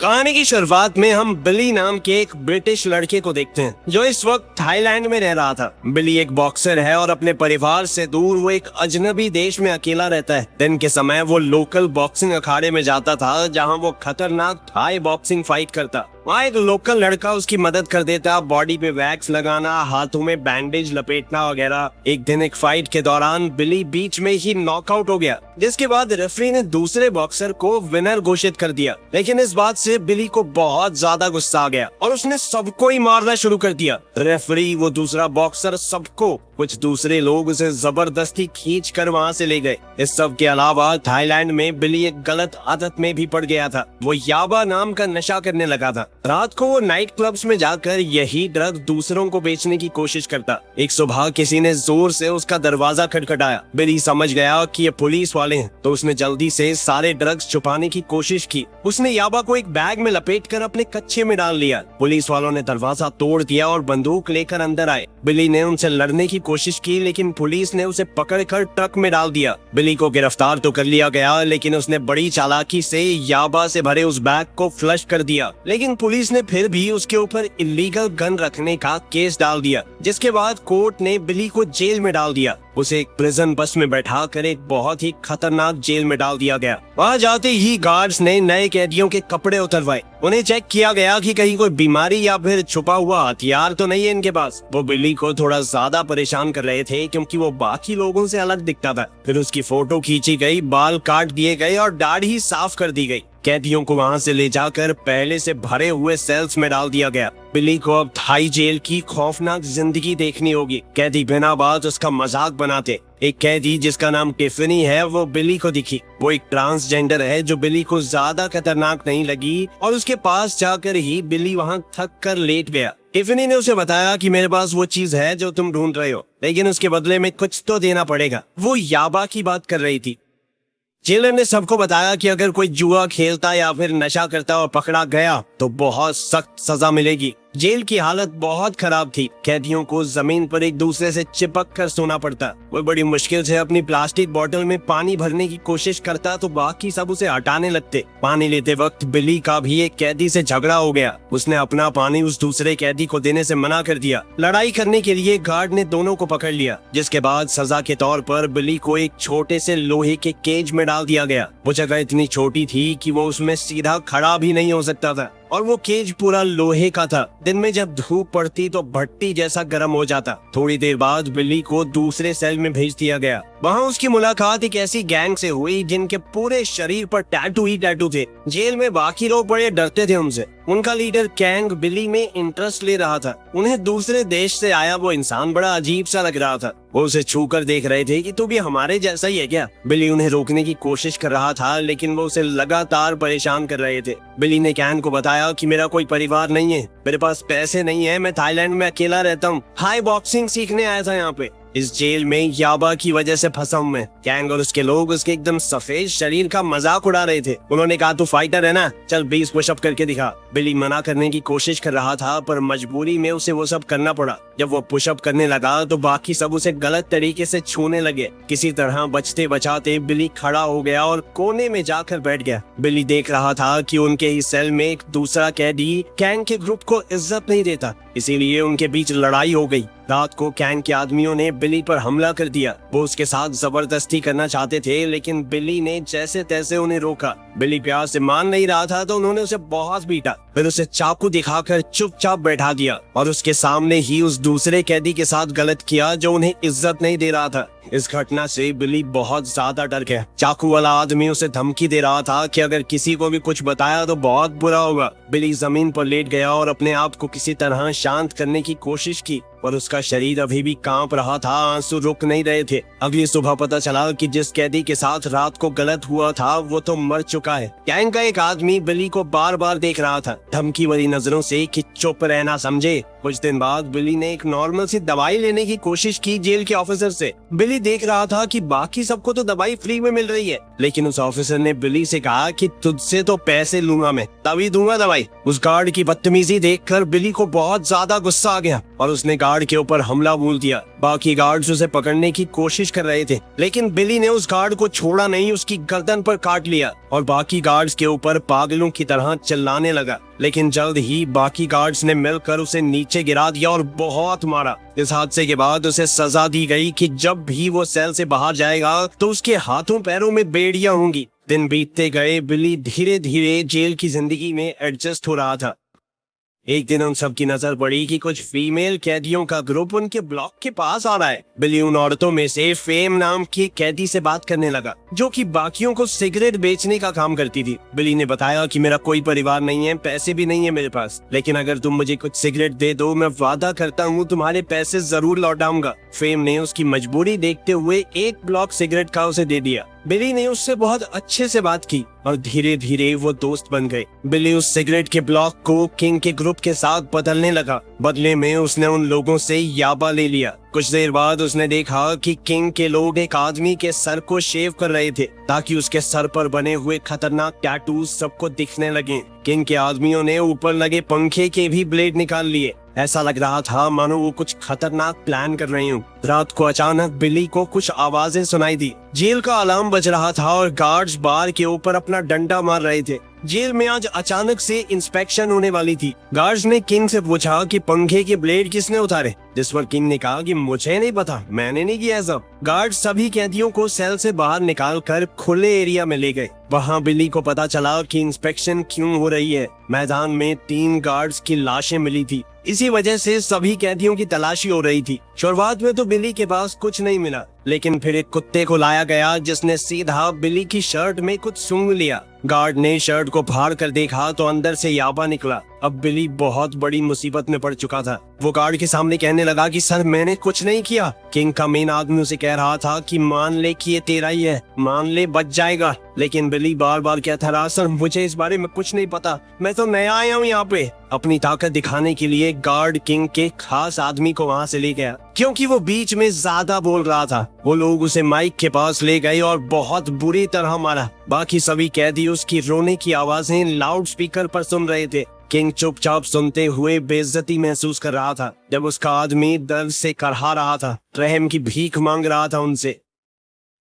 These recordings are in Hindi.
कहानी की शुरुआत में हम बिली नाम के एक ब्रिटिश लड़के को देखते हैं जो इस वक्त थाईलैंड में रह रहा था। बिली एक बॉक्सर है और अपने परिवार से दूर वो एक अजनबी देश में अकेला रहता है। दिन के समय वो लोकल बॉक्सिंग अखाड़े में जाता था जहां वो खतरनाक थाई बॉक्सिंग फाइट करता। वहाँ एक लोकल लड़का उसकी मदद कर देता, बॉडी पे वैक्स लगाना, हाथों में बैंडेज लपेटना वगैरह। एक दिन एक फाइट के दौरान बिली बीच में ही नॉकआउट हो गया, जिसके बाद रेफरी ने दूसरे बॉक्सर को विनर घोषित कर दिया। लेकिन इस बात से बिली को बहुत ज्यादा गुस्सा आ गया और उसने सबको ही मारना शुरू कर दिया। रेफरी, वो दूसरा बॉक्सर, सबको। कुछ दूसरे लोग उसे जबरदस्ती खींच कर वहाँ से ले गए। इस सब के अलावा थाईलैंड में बिली एक गलत आदत में भी पड़ गया था। वो याबा नाम का नशा करने लगा था। रात को वो नाइट क्लब्स में जाकर यही ड्रग दूसरों को बेचने की कोशिश करता। एक सुबह किसी ने जोर से उसका दरवाजा खटखटाया। बिली समझ गया कि ये पुलिस वाले हैं, तो उसने जल्दी से सारे ड्रग्स छुपाने की कोशिश की। उसने याबा को एक बैग में लपेटकर अपने कच्चे में डाल लिया। पुलिस वालों ने दरवाजा तोड़ दिया और बंदूक लेकर अंदर आए। बिली ने उनसे लड़ने की कोशिश की, लेकिन पुलिस ने उसे पकड़कर ट्रक में डाल दिया। बिली को गिरफ्तार तो कर लिया गया, लेकिन उसने बड़ी चालाकी से याबा से भरे उस बैग को फ्लश कर दिया। लेकिन पुलिस ने फिर भी उसके ऊपर इलीगल गन रखने का केस डाल दिया, जिसके बाद कोर्ट ने बिली को जेल में डाल दिया। उसे एक प्रिजन बस में बैठा कर एक बहुत ही खतरनाक जेल में डाल दिया गया। वहाँ जाते ही गार्ड्स ने नए कैदियों के कपड़े उतरवाए। उन्हें चेक किया गया कि कहीं कोई बीमारी या फिर छुपा हुआ हथियार तो नहीं है इनके पास। वो बिली को थोड़ा ज्यादा परेशान कर रहे थे क्योंकि वो बाकी लोगों से अलग दिखता था। फिर उसकी फोटो खींची गई, बाल काट दिए गए और दाढ़ी साफ कर दी गई। कैदियों को वहाँ से ले जाकर पहले से भरे हुए सेल्स में डाल दिया गया। बिली को अब थाई जेल की खौफनाक जिंदगी देखनी होगी। कैदी बिना बात उसका मजाक बनाते। एक कैदी जिसका नाम टिफनी है, वो बिली को दिखी। वो एक ट्रांसजेंडर है जो बिली को ज्यादा खतरनाक नहीं लगी और उसके पास जाकर ही बिली वहाँ थक कर लेट गया। टिफनी ने उसे बताया कि मेरे पास वो चीज है जो तुम ढूंढ रहे हो, लेकिन उसके बदले में कुछ तो देना पड़ेगा। वो याबा की बात कर रही थी। जेलर ने सबको बताया कि अगर कोई जुआ खेलता या फिर नशा करता और पकड़ा गया तो बहुत सख्त सजा मिलेगी। जेल की हालत बहुत खराब थी। कैदियों को जमीन पर एक दूसरे से चिपक कर सोना पड़ता। वो बड़ी मुश्किल से अपनी प्लास्टिक बोतल में पानी भरने की कोशिश करता तो बाकी सब उसे हटाने लगते। पानी लेते वक्त बिली का भी एक कैदी से झगड़ा हो गया। उसने अपना पानी उस दूसरे कैदी को देने से मना कर दिया। लड़ाई करने के लिए गार्ड ने दोनों को पकड़ लिया, जिसके बाद सजा के तौर पर बिली को एक छोटे से लोहे के केज में डाल दिया गया। वो जगह इतनी छोटी थी कि वो उसमें सीधा खड़ा भी नहीं हो सकता था और वो केज पूरा लोहे का था। दिन में जब धूप पड़ती तो भट्टी जैसा गर्म हो जाता। थोड़ी देर बाद बिली को दूसरे सेल में भेज दिया गया। वहाँ उसकी मुलाकात एक ऐसी गैंग से हुई जिनके पूरे शरीर पर टैटू ही टैटू थे। जेल में बाकी लोग बड़े डरते थे उनसे। उनका लीडर कैंग बिली में इंटरेस्ट ले रहा था। उन्हें दूसरे देश से आया वो इंसान बड़ा अजीब सा लग रहा था। वो उसे छू कर देख रहे थे कि तू भी हमारे जैसा ही है क्या। बिली उन्हें रोकने की कोशिश कर रहा था, लेकिन वो उसे लगातार परेशान कर रहे थे। बिली ने कैंग को बताया कि मेरा कोई परिवार नहीं है, मेरे पास पैसे नहीं है, मैं थाईलैंड में अकेला रहता हूँ, हाई बॉक्सिंग सीखने आया था यहाँ पे। इस जेल में याबा की वजह से फंसा हूं मैं। कैंग और उसके लोग उसके एकदम सफेद शरीर का मजाक उड़ा रहे थे। उन्होंने कहा तू फाइटर है ना, चल 20 पुशअप करके दिखा। बिली मना करने की कोशिश कर रहा था, पर मजबूरी में उसे वो सब करना पड़ा। जब वो पुशअप करने लगा तो बाकी सब उसे गलत तरीके से छूने लगे। किसी तरह बचते बचाते बिली खड़ा हो गया और कोने में जाकर बैठ गया। बिली देख रहा था कि उनके ही सेल में एक दूसरा कैदी कैंग के ग्रुप को इज्जत नहीं देता, इसीलिए उनके बीच लड़ाई हो गई। रात को कैंग के आदमियों ने बिली पर हमला कर दिया। वो उसके साथ जबरदस्ती करना चाहते थे, लेकिन बिली ने जैसे तैसे उन्हें रोका। बिली प्यार से मान नहीं रहा था तो उन्होंने उसे बहुत पीटा। फिर उसे चाकू दिखाकर चुपचाप बैठा दिया और उसके सामने ही उस दूसरे कैदी के साथ गलत किया जो उन्हें इज्जत नहीं दे रहा था। इस घटना से बिली बहुत ज्यादा डर गया। चाकू वाला आदमी उसे धमकी दे रहा था कि अगर किसी को भी कुछ बताया तो बहुत बुरा होगा। बिली जमीन पर लेट गया और अपने आप को किसी तरह शांत करने की कोशिश की, पर उसका शरीर अभी भी कांप रहा था, आंसू रुक नहीं रहे थे। अगली सुबह पता चला कि जिस कैदी के साथ रात को गलत हुआ था वो तो मर चुका है। कैंग का एक आदमी बिली को बार बार देख रहा था, धमकी वाली नजरों से कि चुप रहना समझे, कुछ दिन बाद बिली ने एक नॉर्मल सी दवाई लेने की कोशिश की जेल के ऑफिसर से। बिली देख रहा था कि बाकी सबको तो दवाई फ्री में मिल रही है, लेकिन उस ऑफिसर ने बिली से कहा कि तुझसे तो पैसे लूंगा मैं, तभी दूंगा दवाई। उस गार्ड की बदतमीजी देखकर बिली को बहुत ज्यादा गुस्सा आ गया और उसने गार्ड के ऊपर हमला बोल दिया। बाकी गार्ड्स उसे पकड़ने की कोशिश कर रहे थे, लेकिन बिली ने उस गार्ड को छोड़ा नहीं, उसकी गर्दन पर काट लिया और बाकी गार्ड्स के ऊपर पागलों की तरह चिल्लाने लगा। लेकिन जल्द ही बाकी गार्ड्स ने मिलकर उसे नीचे गिरा दिया और बहुत मारा। इस हादसे के बाद उसे सजा दी गई कि जब भी वो सेल से बाहर जाएगा तो उसके हाथों पैरों में बेड़ियां होंगी। दिन बीतते गए, बिली धीरे धीरे जेल की जिंदगी में एडजस्ट हो रहा था। एक दिन उन सब की नजर पड़ी कि कुछ फीमेल कैदियों का ग्रुप उनके ब्लॉक के पास आ रहा है। बिली उन औरतों में से फेम नाम की कैदी से बात करने लगा, जो कि बाकियों को सिगरेट बेचने का काम करती थी। बिली ने बताया कि मेरा कोई परिवार नहीं है, पैसे भी नहीं है मेरे पास, लेकिन अगर तुम मुझे कुछ सिगरेट दे दो, मैं वादा करता हूँ तुम्हारे पैसे जरूर लौटाऊंगा। फेम ने उसकी मजबूरी देखते हुए एक ब्लॉक सिगरेट का उसे दे दिया। बिली ने उससे बहुत अच्छे से बात की और धीरे धीरे वो दोस्त बन गए। बिली उस सिगरेट के ब्लॉक को किंग के ग्रुप के साथ बदलने लगा। बदले में उसने उन लोगों से याबा ले लिया। कुछ देर बाद उसने देखा कि किंग के लोग एक आदमी के सर को शेव कर रहे थे, ताकि उसके सर पर बने हुए खतरनाक टैटूज सबको दिखने लगे। किंग के आदमियों ने ऊपर लगे पंखे के भी ब्लेड निकाल लिए। ऐसा लग रहा था मानो वो कुछ खतरनाक प्लान कर रहे हूँ। रात को अचानक बिली को कुछ आवाजें सुनाई दी। जेल का अलार्म बज रहा था और गार्ड्स बार के ऊपर अपना डंडा मार रहे थे। जेल में आज अचानक से इंस्पेक्शन होने वाली थी। गार्ड्स ने किंग से पूछा कि पंखे के ब्लेड किसने उतारे, जिस पर किंग ने कहा कि मुझे नहीं पता, मैंने नहीं किया सब। गार्ड सभी कैदियों को सेल से बाहर निकालकर खुले एरिया में ले गए। वहाँ बिली को पता चला कि इंस्पेक्शन क्यों हो रही है। मैदान में 3 गार्ड्स की लाशें मिली थी, इसी वजह से सभी कैदियों की तलाशी हो रही थी। शुरुआत में तो बिली के पास कुछ नहीं मिला, लेकिन फिर एक कुत्ते को लाया गया जिसने सीधा बिली की शर्ट में कुछ सूंघ लिया। गार्ड ने शर्ट को फाड़ कर देखा तो अंदर से याबा निकला। अब बिली बहुत बड़ी मुसीबत में पड़ चुका था। वो गार्ड के सामने कहने लगा कि सर मैंने कुछ नहीं किया। किंग का मेन आदमी उसे कह रहा था कि मान ले कि ये तेरा ही है, मान ले बच जाएगा। लेकिन बिली बार बार कहता रहा, सर मुझे इस बारे में कुछ नहीं पता, मैं तो नया आया हूँ यहाँ पे। अपनी ताकत दिखाने के लिए गार्ड किंग के खास आदमी को वहाँ से ले गया, क्योंकि वो बीच में ज्यादा बोल रहा था। वो लोग उसे माइक के पास ले गए और बहुत बुरी तरह मारा। बाकी सभी कैदी उसकी रोने की आवाजें लाउड स्पीकर पर सुन रहे थे। किंग चुपचाप सुनते हुए बेइज्जती महसूस कर रहा था, जब उसका आदमी दर्द से करहा रहा था, रहम की भीख मांग रहा था उनसे।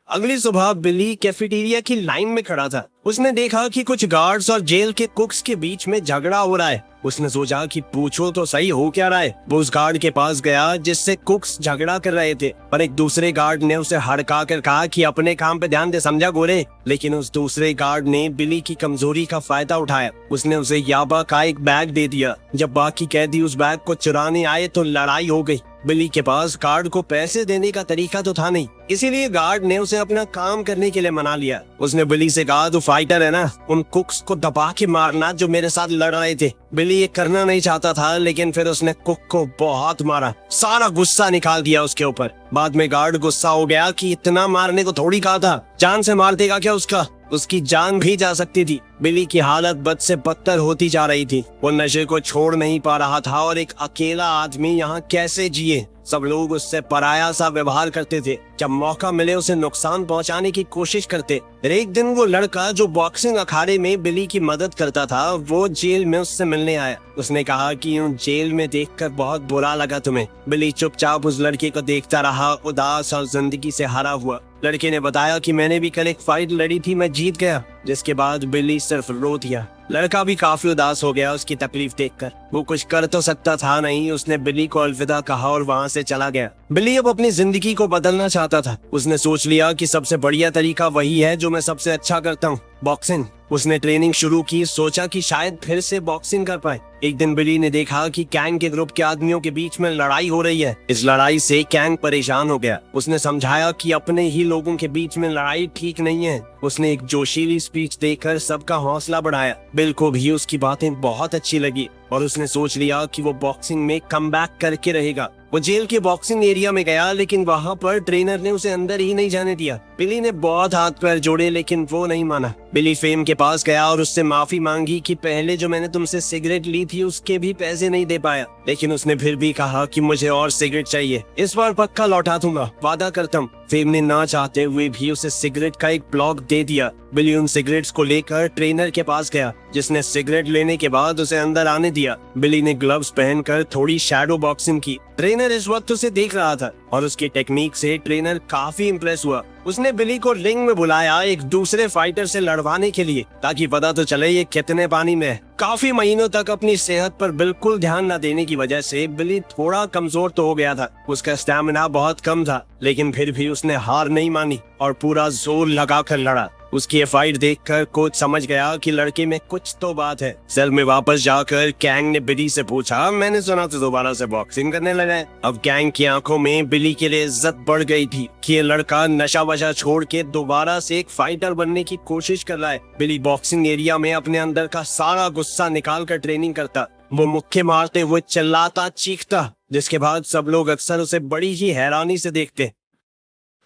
अगली सुबह बिली कैफेटेरिया की लाइन में खड़ा था। उसने देखा कि कुछ गार्ड्स और जेल के कुक्स के बीच में झगड़ा हो रहा है। उसने सोचा कि पूछो तो सही हो क्या रहा है। वो उस गार्ड के पास गया जिससे कुक्स झगड़ा कर रहे थे, पर एक दूसरे गार्ड ने उसे हड़का कर कहा कि अपने काम पे ध्यान दे, समझा गोरे। लेकिन उस दूसरे गार्ड ने बिली की कमजोरी का फायदा उठाया। उसने उसे याबा का एक बैग दे दिया। जब बाकी कैदी उस बैग को चुराने आए तो लड़ाई हो गई। बिली के पास गार्ड को पैसे देने का तरीका तो था नहीं, इसीलिए गार्ड ने उसे अपना काम करने के लिए मना लिया। उसने बिली से कहा, तू फाइटर है ना, उन कुक्स को दबा के मारना जो मेरे साथ लड़ रहे थे। बिली ये करना नहीं चाहता था, लेकिन फिर उसने कुक को बहुत मारा, सारा गुस्सा निकाल दिया उसके ऊपर। बाद में गार्ड गुस्सा हो गया कि इतना मारने को थोड़ी कहा था, जान से मार देगा क्या उसका। उसकी जान भी जा सकती थी। बिली की हालत बद से बदतर होती जा रही थी। वो नशे को छोड़ नहीं पा रहा था और एक अकेला आदमी यहाँ कैसे जिए। सब लोग उससे पराया सा व्यवहार करते थे। जब मौका मिले उसे नुकसान पहुंचाने की कोशिश करते। एक दिन वो लड़का जो बॉक्सिंग अखाड़े में बिली की मदद करता था, वो जेल में उससे मिलने आया। उसने कहा कि यूं जेल में देखकर बहुत बुरा लगा तुम्हें। बिली चुपचाप उस लड़के को देखता रहा, उदास और जिंदगी से हारा हुआ। लड़के ने बताया कि मैंने भी कल एक फाइट लड़ी थी, मैं जीत गया। जिसके बाद बिली सिर्फ रो दिया। लड़का भी काफी उदास हो गया उसकी तकलीफ देखकर। वो कुछ कर तो सकता था नहीं। उसने बिली को अलविदा कहा और वहाँ से चला गया। बिली अब अपनी जिंदगी को बदलना चाहता था। उसने सोच लिया कि सबसे बढ़िया तरीका वही है जो मैं सबसे अच्छा करता हूँ, बॉक्सिंग। उसने ट्रेनिंग शुरू की, सोचा कि शायद फिर से बॉक्सिंग कर पाए। एक दिन बिली ने देखा कि कैंग के ग्रुप के आदमियों के बीच में लड़ाई हो रही है। इस लड़ाई से कैंग परेशान हो गया। उसने समझाया कि अपने ही लोगों के बीच में लड़ाई ठीक नहीं है। उसने एक जोशीली स्पीच देकर सबका हौसला बढ़ाया। बिल को भी उसकी बातें बहुत अच्छी लगी और उसने सोच लिया कि वो बॉक्सिंग में कमबैक करके रहेगा। वो जेल के बॉक्सिंग एरिया में गया, लेकिन वहाँ पर ट्रेनर ने उसे अंदर ही नहीं जाने दिया। बिली ने बहुत हाथ पैर जोड़े लेकिन वो नहीं माना। बिली फेम के पास गया और उससे माफी मांगी कि पहले जो मैंने तुमसे सिगरेट ली थी उसके भी पैसे नहीं दे पाया, लेकिन उसने फिर भी कहा कि मुझे और सिगरेट चाहिए, इस बार पक्का लौटा दूंगा, वादा करता हूँ। फेम ने ना चाहते हुए भी उसे सिगरेट का एक ब्लॉक दे दिया। बिली उन सिगरेट्स को लेकर ट्रेनर के पास गया, जिसने सिगरेट लेने के बाद उसे अंदर आने दिया। बिली ने ग्लव्स पहनकर थोड़ी शैडो बॉक्सिंग की। ट्रेनर इस वक्त उसे देख रहा था और उसकी टेक्निक से ट्रेनर काफी इम्प्रेस हुआ। उसने बिली को रिंग में बुलाया एक दूसरे फाइटर से लड़वाने के लिए, ताकि पता तो चले ये कितने पानी में है। काफी महीनों तक अपनी सेहत पर बिल्कुल ध्यान न देने की वजह से बिली थोड़ा कमजोर तो हो गया था। उसका स्टैमिना बहुत कम था, लेकिन फिर भी उसने हार नहीं मानी और पूरा जोर लगाकर लड़ा। उसकी ये फाइट देखकर कोच समझ गया कि लड़के में कुछ तो बात है। सेल में वापस जाकर कैंग ने बिली से पूछा, मैंने सुना तो दोबारा से बॉक्सिंग करने लगा है। अब कैंग की आंखों में बिली के लिए इज्जत बढ़ गई थी कि ये लड़का नशा वशा छोड़ के दोबारा से एक फाइटर बनने की कोशिश कर रहा है। बिली बॉक्सिंग एरिया में अपने अंदर का सारा गुस्सा निकाल कर ट्रेनिंग करता। वो मुक्के मारते हुए चिल्लाता चीखता, जिसके बाद सब लोग अक्सर उसे बड़ी ही हैरानी से देखते।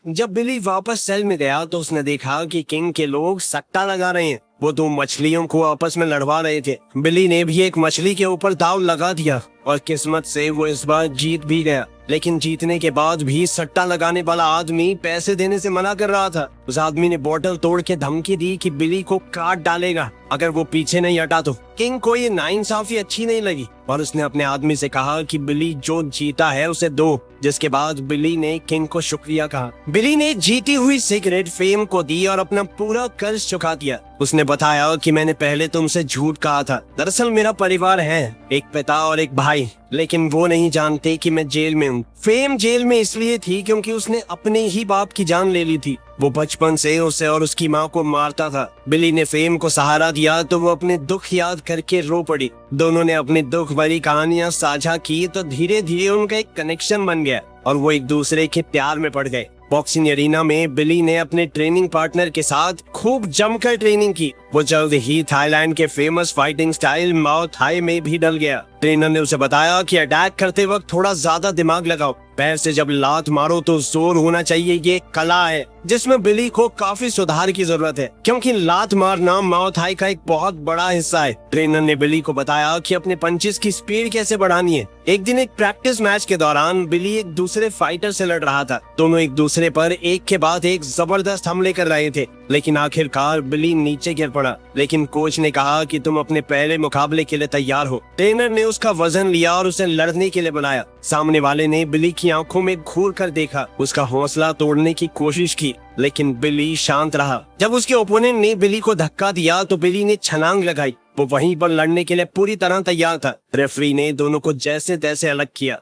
जब बिली वापस सेल में गया तो उसने देखा कि किंग के लोग सट्टा लगा रहे हैं। वो दो मछलियों को आपस में लड़वा रहे थे। बिली ने भी एक मछली के ऊपर दाव लगा दिया और किस्मत से वो इस बार जीत भी गया, लेकिन जीतने के बाद भी सट्टा लगाने वाला आदमी पैसे देने से मना कर रहा था। उस आदमी ने बोतल तोड़ के धमकी दी कि बिली को काट डालेगा अगर वो पीछे नहीं हटा तो। किंग को ये नाइंसाफी अच्छी नहीं लगी और उसने अपने आदमी से कहा कि बिली जो जीता है उसे दो, जिसके बाद बिली ने किंग को शुक्रिया कहा। बिली ने जीती हुई सिगरेट फेम को दी और अपना पूरा कर्ज चुका दिया। उसने बताया कि मैंने पहले तुमसे झूठ कहा था, दरअसल मेरा परिवार है, एक पिता और एक भाई, लेकिन वो नहीं जानते कि मैं जेल में हूँ। फेम जेल में इसलिए थी क्योंकि उसने अपने ही बाप की जान ले ली थी। वो बचपन से उसे और उसकी माँ को मारता था। बिली ने फेम को सहारा दिया तो वो अपने दुख याद करके रो पड़ी। दोनों ने अपनी दुख भरी कहानियां साझा की तो धीरे धीरे उनका एक कनेक्शन बन गया और वो एक दूसरे के प्यार में पड़ गए। बॉक्सिंग एरिना में बिली ने अपने ट्रेनिंग पार्टनर के साथ खूब जमकर ट्रेनिंग की। वो जल्द ही थाईलैंड के फेमस फाइटिंग स्टाइल माओ थाई में भी डल गया। ट्रेनर ने उसे बताया कि अटैक करते वक्त थोड़ा ज्यादा दिमाग लगाओ, पैर से जब लात मारो तो जोर होना चाहिए, ये कला है जिसमें बिली को काफी सुधार की जरूरत है, क्योंकि लात मारना माओ थाई का एक बहुत बड़ा हिस्सा है। ट्रेनर ने बिली को बताया कि अपने पंचेस की स्पीड कैसे बढ़ानी है। एक दिन एक प्रैक्टिस मैच के दौरान बिली एक दूसरे फाइटर से लड़ रहा था। दोनों एक दूसरे पर एक के बाद एक जबरदस्त हमले कर रहे थे, लेकिन आखिरकार बिली नीचे गिर पड़ा। लेकिन कोच ने कहा कि तुम अपने पहले मुकाबले के लिए तैयार हो। ट्रेनर ने उसका वजन लिया और उसे लड़ने के लिए बुलाया। सामने वाले ने बिली की आंखों में घूर कर देखा, उसका हौसला तोड़ने की कोशिश की, लेकिन बिली शांत रहा। जब उसके ओपोनेंट ने बिली को धक्का दिया तो बिली ने छलांग लगाई। वो वहीं पर लड़ने के लिए पूरी तरह तैयार था। रेफरी ने दोनों को जैसे तैसे अलग किया।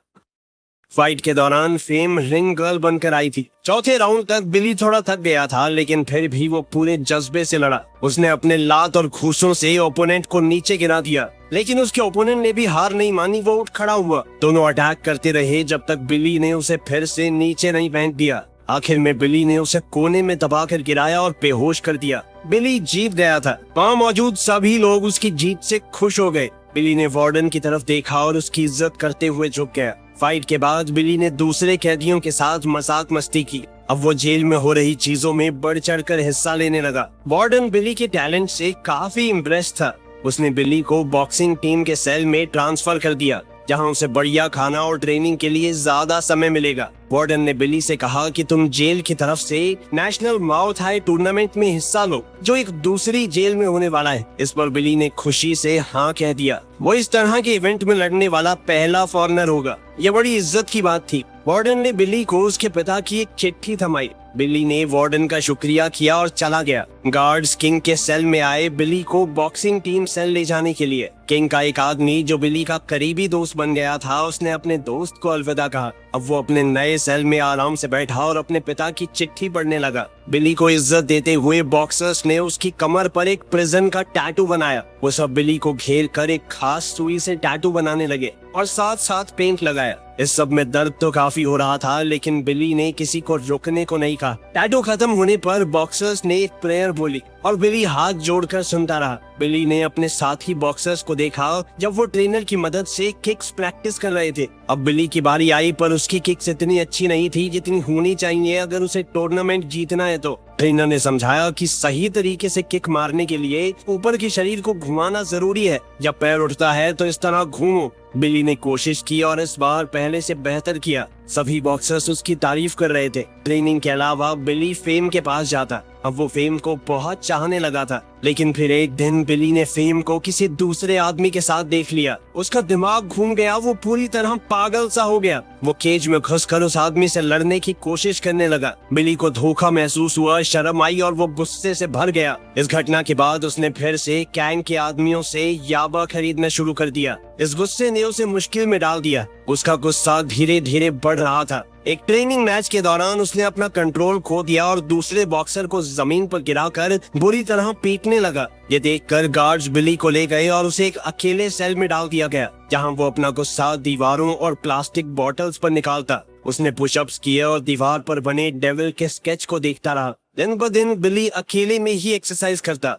फाइट के दौरान फेम रिंग गर्ल बनकर आई थी। चौथे राउंड तक बिली थोड़ा थक गया था, लेकिन फिर भी वो पूरे जज्बे से लड़ा। उसने अपने लात और घूंसों से ओपोनेंट को नीचे गिरा दिया, लेकिन उसके ओपोनेंट ने भी हार नहीं मानी। वो उठ खड़ा हुआ। दोनों अटैक करते रहे जब तक बिली ने उसे फिर से नीचे नहीं फेंक दिया। आखिर में बिली ने उसे कोने में दबाकर गिराया और बेहोश कर दिया। बिली जीत गया था। वहाँ मौजूद सभी लोग उसकी जीत से खुश हो गए। बिली ने वार्डन की तरफ देखा और उसकी इज्जत करते हुए झुक गया। फाइट के बाद बिली ने दूसरे कैदियों के साथ मजाक मस्ती की। अब वो जेल में हो रही चीजों में बढ़ चढ़कर हिस्सा लेने लगा। वार्डन बिली के टैलेंट से काफी इम्प्रेस था। उसने बिली को बॉक्सिंग टीम के सेल में ट्रांसफर कर दिया, जहां उसे बढ़िया खाना और ट्रेनिंग के लिए ज्यादा समय मिलेगा। वार्डन ने बिली से कहा कि तुम जेल की तरफ से नेशनल माओ थाई टूर्नामेंट में हिस्सा लो, जो एक दूसरी जेल में होने वाला है। इस पर बिली ने खुशी से हाँ कह दिया। वो इस तरह के इवेंट में लड़ने वाला पहला फॉरेनर होगा। ये बड़ी इज्जत की बात थी। वार्डन ने बिली को उसके पिता की एक चिट्ठी थमाई। बिली ने वार्डन का शुक्रिया किया और चला गया। गार्ड्स किंग के सेल में आए बिली को बॉक्सिंग टीम सेल ले जाने के लिए। किंग का एक आदमी जो बिली का करीबी दोस्त बन गया था, उसने अपने दोस्त को अलविदा कहा। अब वो अपने नए सेल में आराम से बैठा और अपने पिता की चिट्ठी पढ़ने लगा। बिली को इज्जत देते हुए बॉक्सर्स ने उसकी कमर पर एक प्रिजन का टैटू बनाया। वो सब बिली को घेर कर एक खास सुई से टैटू बनाने लगे और साथ साथ पेंट लगाया। इस सब में दर्द तो काफी हो रहा था, लेकिन बिली ने किसी को रुकने को नहीं देखा। टैटू खत्म होने पर बॉक्सर्स ने एक प्रेयर बोली और बिली हाथ जोड़कर सुनता रहा। बिली ने अपने साथी बॉक्सर्स को देखा जब वो ट्रेनर की मदद से किक्स प्रैक्टिस कर रहे थे। अब बिली की बारी आई, पर उसकी किक्स इतनी अच्छी नहीं थी जितनी होनी चाहिए अगर उसे टूर्नामेंट जीतना है। तो ट्रेनर ने समझाया कि सही तरीके से किक मारने के लिए ऊपर के शरीर को घुमाना जरूरी है। जब पैर उठता है तो इस तरह घूमो। बिली ने कोशिश की और इस बार पहले से बेहतर किया। सभी बॉक्सर्स उसकी तारीफ कर रहे थे। ट्रेनिंग के अलावा बिली फेम के पास जाता। अब वो फेम को बहुत चाहने लगा था, लेकिन फिर एक दिन बिली ने फेम को किसी दूसरे आदमी के साथ देख लिया। उसका दिमाग घूम गया, वो पूरी तरह पागल सा हो गया। वो केज में घुसकर उस आदमी से लड़ने की कोशिश करने लगा। बिली को धोखा महसूस हुआ, शर्म आई और वो गुस्से से भर गया। इस घटना के बाद उसने फिर से कैंग के आदमियों से याबा खरीदना शुरू कर दिया। इस गुस्से ने उसे मुश्किल में डाल दिया। उसका गुस्सा धीरे धीरे बढ़ रहा था। एक ट्रेनिंग मैच के दौरान उसने अपना कंट्रोल खो दिया और दूसरे बॉक्सर को जमीन पर गिराकर बुरी तरह पीटने लगा। ये देखकर गार्ड्स बिली को ले गए और उसे एक अकेले सेल में डाल दिया गया, जहां वो अपना गुस्सा दीवारों और प्लास्टिक बॉटल्स पर निकालता। उसने पुशअप्स किए और दीवार पर बने डेविल के स्केच को देखता रहा। दिन ब दिन बिली अकेले में ही एक्सरसाइज करता।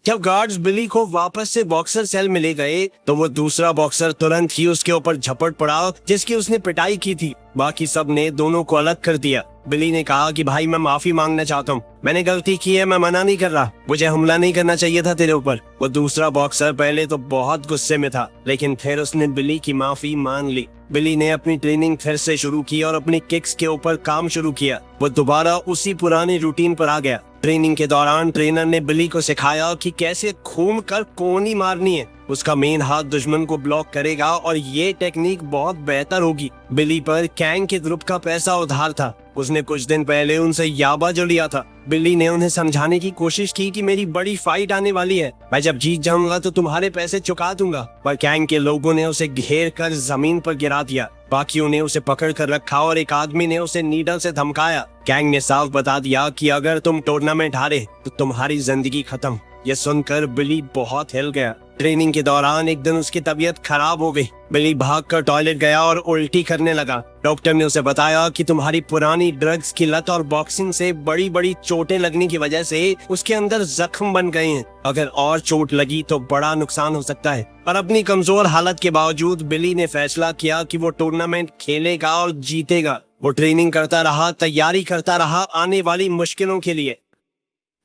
जब गार्ड्स बिली को वापस से बॉक्सर सेल में ले गए तो वो दूसरा बॉक्सर तुरंत ही उसके ऊपर झपट पड़ा जिसकी उसने पिटाई की थी। बाकी सब ने दोनों को अलग कर दिया। बिली ने कहा कि भाई, मैं माफी मांगना चाहता हूँ, मैंने गलती की है, मैं मना नहीं कर रहा, मुझे हमला नहीं करना चाहिए था तेरे ऊपर। वो दूसरा बॉक्सर पहले तो बहुत गुस्से में था, लेकिन फिर उसने बिली की माफी मान ली। बिली ने अपनी ट्रेनिंग फिर से शुरू की और अपनी किक्स के ऊपर काम शुरू किया। वो दोबारा उसी पुरानी रूटीन पर आ गया। ट्रेनिंग के दौरान ट्रेनर ने बिली को सिखाया कि कैसे घूम कर कोनी मारनी है। उसका मेन हाथ दुश्मन को ब्लॉक करेगा और ये टेक्निक बहुत बेहतर होगी। बिली पर कैंग के ग्रुप का पैसा उधार था। उसने कुछ दिन पहले उनसे याबा जो लिया था। बिली ने उन्हें समझाने की कोशिश की कि मेरी बड़ी फाइट आने वाली है, मैं जब जीत जाऊंगा तो तुम्हारे पैसे चुका दूंगा। पर कैंग के लोगों ने उसे घेर कर जमीन पर गिरा दिया। बाकियों ने उसे पकड़ कर रखा और एक आदमी ने उसे नीडल से धमकाया। कैंग ने साफ बता दिया कि अगर तुम टूर्नामेंट हारे तो तुम्हारी जिंदगी खत्म। ये सुनकर बिली बहुत हिल गया। ट्रेनिंग के दौरान एक दिन उसकी तबीयत खराब हो गई। बिली भागकर टॉयलेट गया और उल्टी करने लगा। डॉक्टर ने उसे बताया कि तुम्हारी पुरानी ड्रग्स की लत और बॉक्सिंग से बड़ी बड़ी चोटें लगने की वजह से उसके अंदर जख्म बन गए हैं। अगर और चोट लगी तो बड़ा नुकसान हो सकता है। पर अपनी कमजोर हालत के बावजूद बिली ने फैसला किया कि वो टूर्नामेंट खेलेगा और जीतेगा। वो ट्रेनिंग करता रहा, तैयारी करता रहा आने वाली मुश्किलों के लिए।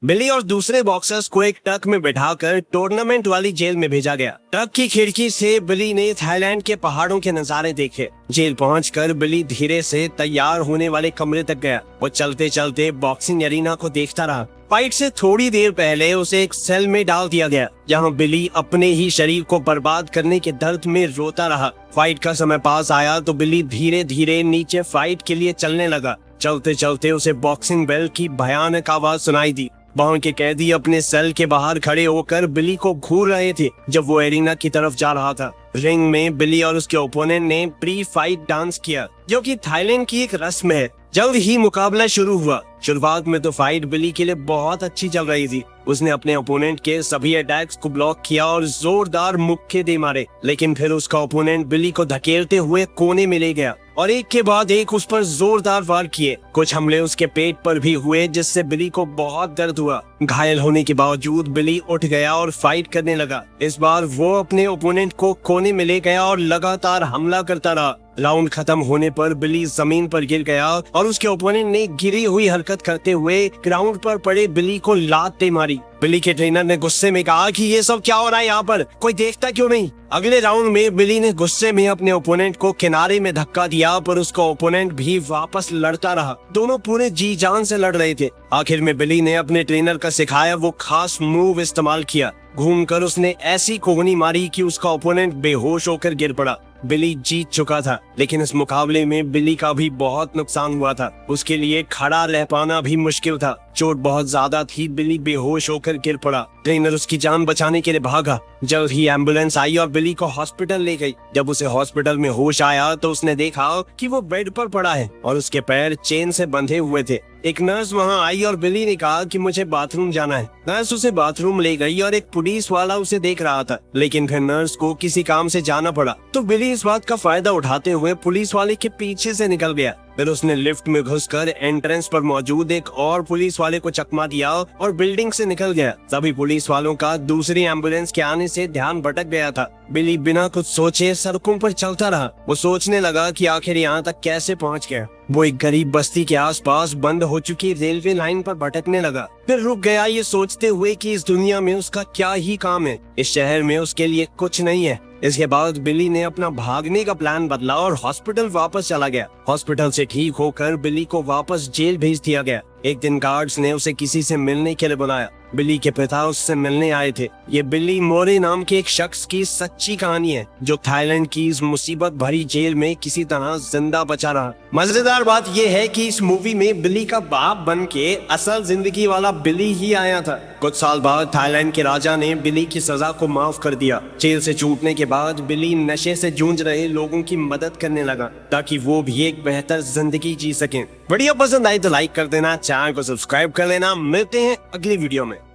बिली और दूसरे बॉक्सर्स को एक ट्रक में बिठाकर टूर्नामेंट वाली जेल में भेजा गया। ट्रक की खिड़की से बिली ने थाईलैंड के पहाड़ों के नजारे देखे। जेल पहुंचकर बिली धीरे से तैयार होने वाले कमरे तक गया। वो चलते चलते बॉक्सिंग एरिना को देखता रहा। फाइट से थोड़ी देर पहले उसे एक सेल में डाल दिया गया, जहां बिली अपने ही शरीर को बर्बाद करने के दर्द में रोता रहा। फाइट का समय पास आया तो बिली धीरे धीरे नीचे फाइट के लिए चलने लगा। चलते चलते उसे बॉक्सिंग बेल की भयानक आवाज सुनाई दी। बाउंड के कैदी अपने सेल के बाहर खड़े होकर बिली को घूर रहे थे जब वो एरिना की तरफ जा रहा था। रिंग में बिली और उसके ओपोनेंट ने प्री फाइट डांस किया, जो कि थाईलैंड की एक रस्म है। जल्द ही मुकाबला शुरू हुआ। शुरुआत में तो फाइट बिली के लिए बहुत अच्छी चल रही थी। उसने अपने ओपोनेंट के सभी अटैक्स को ब्लॉक किया और जोरदार मुक्के दे मारे, लेकिन फिर उसका ओपोनेंट बिली को धकेलते हुए कोने में ले गया और एक के बाद एक उस पर जोरदार वार किए। कुछ हमले उसके पेट पर भी हुए, जिससे बिली को बहुत दर्द हुआ। घायल होने के बावजूद बिली उठ गया और फाइट करने लगा। इस बार वो अपने ओपोनेंट को कोने में ले गया और लगातार हमला करता रहा। राउंड खत्म होने पर बिली जमीन पर गिर गया और उसके ओपोनेंट ने गिरी हुई हरकत करते हुए ग्राउंड पर पड़े बिली को लातें मारी। बिली के ट्रेनर ने गुस्से में कहा कि ये सब क्या हो रहा है यहाँ पर, कोई देखता क्यों नहीं। अगले राउंड में बिली ने गुस्से में अपने ओपोनेंट को किनारे में धक्का दिया, पर उसका ओपोनेंट भी वापस लड़ता रहा। दोनों पूरे जी जान से लड़ रहे थे। आखिर में बिली ने अपने ट्रेनर का सिखाया वो खास मूव इस्तेमाल किया। घूमकर उसने ऐसी कोहनी मारी कि उसका ओपोनेंट बेहोश होकर गिर पड़ा। बिली जीत चुका था, लेकिन इस मुकाबले में बिली का भी बहुत नुकसान हुआ था। उसके लिए खड़ा रह पाना भी मुश्किल था। चोट बहुत ज्यादा थी। बिली बेहोश होकर गिर पड़ा। ट्रेनर उसकी जान बचाने के लिए भागा। जल्द ही एम्बुलेंस आई और बिली को हॉस्पिटल ले गई। जब उसे हॉस्पिटल में होश आया तो उसने देखा कि वो बेड पर पड़ा है और उसके पैर चेन से बंधे हुए थे। एक नर्स वहां आई और बिली ने कहा कि मुझे बाथरूम जाना है। नर्स उसे बाथरूम ले गई और एक पुलिस वाला उसे देख रहा था, लेकिन फिर नर्स को किसी काम से जाना पड़ा तो बिली इस बात का फायदा उठाते हुए पुलिस वाले के पीछे से निकल गया। फिर उसने लिफ्ट में घुसकर एंट्रेंस पर मौजूद एक और पुलिस वाले को चकमा दिया और बिल्डिंग से निकल गया। तभी पुलिस वालों का दूसरी एम्बुलेंस के आने से ध्यान भटक गया था। बिली बिना कुछ सोचे सड़कों पर चलता रहा। वो सोचने लगा कि आखिर यहाँ तक कैसे पहुँच गया। वो एक गरीब बस्ती के आसपास बंद हो चुकी रेलवे लाइन पर भटकने लगा। फिर रुक गया, ये सोचते हुए कि इस दुनिया में उसका क्या ही काम है, इस शहर में उसके लिए कुछ नहीं है। इसके बाद बिली ने अपना भागने का प्लान बदला और हॉस्पिटल वापस चला गया। हॉस्पिटल से ठीक होकर बिली को वापस जेल भेज दिया गया। एक दिन गार्ड्स ने उसे किसी से मिलने के लिए बुलाया। बिली के पिता उससे मिलने आए थे। ये बिली मोरे नाम के एक शख्स की सच्ची कहानी है जो थाईलैंड की इस मुसीबत भरी जेल में किसी तरह जिंदा बचा रहा। मजेदार बात यह है कि इस मूवी में बिली का बाप बन के असल जिंदगी वाला बिली ही आया था। कुछ साल बाद थाईलैंड के राजा ने बिली की सजा को माफ कर दिया। जेल से छूटने के बाद बिली नशे से जूझ रहे लोगों की मदद करने लगा ताकि वो भी एक बेहतर जिंदगी जी सकें। वीडियो पसंद आई तो लाइक कर देना, चैनल को सब्सक्राइब कर लेना। मिलते हैं अगली वीडियो में।